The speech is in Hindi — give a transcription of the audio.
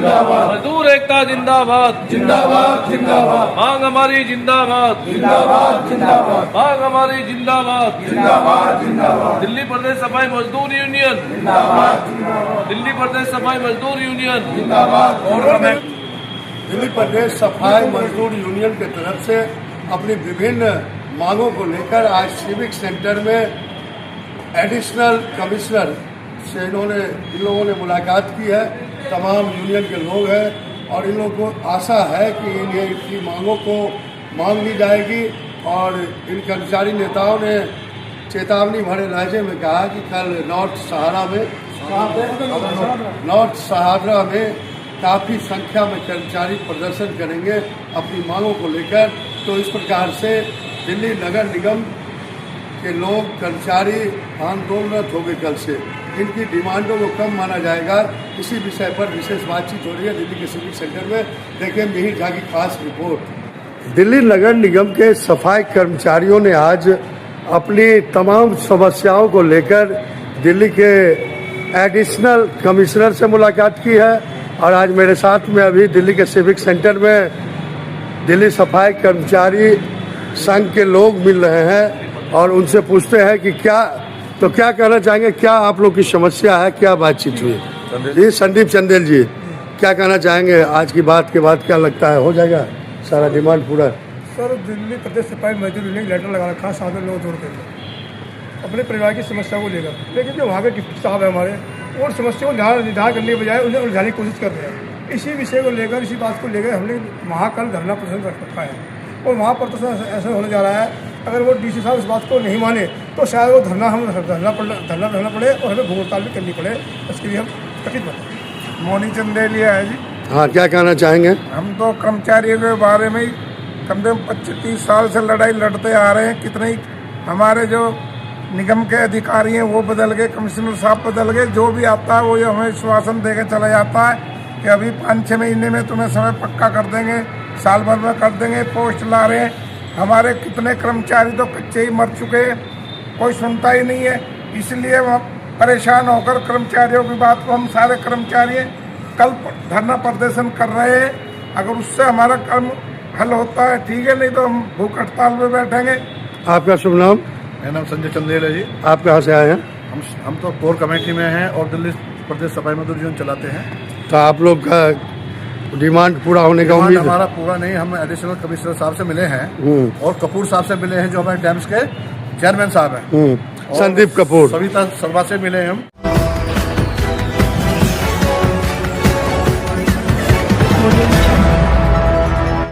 जिंदाबाद, मजदूर एकता जिंदाबाद, जिंदाबाद जिंदाबाद, मांग हमारी जिंदाबाद, जिंदाबाद जिंदाबाद, मांग हमारी जिंदाबाद, जिंदाबाद जिंदाबाद, दिल्ली प्रदेश सफाई मजदूर यूनियन, जिंदाबाद, दिल्ली प्रदेश सफाई मजदूर यूनियन जिंदाबाद। दिल्ली प्रदेश सफाई मजदूर यूनियन की तरफ से अपनी विभिन्न मांगों को लेकर आज सिविक सेंटर में एडिशनल कमिश्नर से इन लोगों ने मुलाकात की है। तमाम यूनियन के लोग हैं और इन लोगों को आशा है कि इनकी मांगों को मान ली जाएगी। और इन कर्मचारी नेताओं ने चेतावनी भरे लहजे में कहा कि कल नॉर्थ सहारा में काफ़ी संख्या में कर्मचारी प्रदर्शन करेंगे अपनी मांगों को लेकर। तो इस प्रकार से दिल्ली नगर निगम के लोग कर्मचारी आंदोलनरत हो गए कल से। इनकी डिमांडों को कम माना जाएगा, इसी विषय पर विशेष बातचीत हो रही है दिल्ली के सिविक सेंटर में। देखिए मिहिर झा की खास रिपोर्ट। दिल्ली नगर निगम के सफाई कर्मचारियों ने आज अपनी तमाम समस्याओं को लेकर दिल्ली के एडिशनल कमिश्नर से मुलाकात की है। और आज मेरे साथ में अभी दिल्ली के सिविक सेंटर में दिल्ली सफाई कर्मचारी संघ के लोग मिल रहे हैं और उनसे पूछते हैं कि क्या कहना चाहेंगे, क्या आप लोग की समस्या है, क्या बातचीत हुई। जी संदीप चंदेल जी, क्या कहना चाहेंगे आज की बात के बाद, क्या लगता है हो जाएगा सारा डिमांड पूरा? सर दिल्ली प्रदेश सफाई मजदूर यूनियन लेटर लगा रखा है 7 लोग जोड़ कर अपने परिवार की समस्या को लेकर, लेकिन जो वहाँ के डिप्टी साहब है हमारे और समस्या को निदान करने के बजाय उन्हें उलझाने की कोशिश कर रहे हैं। इसी विषय को लेकर, इसी बात को लेकर हमने वहाँ कल धरना प्रदर्शन रख रखा है। और वहाँ पर तो ऐसा होने जा रहा है, अगर वो डीसी साहब इस बात को नहीं माने तो शायद वो धरना रहना पड़े और हमें भूख हड़ताल भी करनी पड़े। इसके लिए हम कथित बताएं। मोनी चंदेलिया है जी। हाँ, क्या कहना चाहेंगे? हम तो कर्मचारियों के बारे में कम से कम 25-30 साल से लड़ाई लड़ते आ रहे हैं। कितने ही हमारे जो निगम के अधिकारी हैं वो बदल गए, कमिश्नर साहब बदल गए, जो भी आता है वो हमें आश्वासन देकर चला जाता है कि अभी 5-6 महीने में तुम्हें समय पक्का कर देंगे, साल भर में कर देंगे, पोस्ट ला रहे हैं। हमारे कितने कर्मचारी तो कच्चे ही मर चुके हैं, कोई सुनता ही नहीं है। इसलिए हम परेशान होकर कर्मचारियों की बात को हम सारे कर्मचारी कल धरना प्रदर्शन कर रहे हैं। अगर उससे हमारा कर्म हल होता है ठीक है, नहीं तो हम भूख हड़ताल में बैठेंगे। आपका शुभ नाम? मेरा नाम संजय चंदेल है जी। आप कहाँ से आए हैं? हम तो कोर कमेटी में हैं और दिल्ली प्रदेश सफाई मजदूर यूनियन चलाते हैं। तो आप लोग का डिमांड पूरा होने का उम्मीद है? हमारा पूरा नहीं, हम एडिशनल कमिश्नर साहब से मिले हैं और कपूर साहब से मिले हैं जो हमारे डैम्स के चेयरमैन साहब हैं, संदीप कपूर, सविता सर्मा से मिले हैं हम।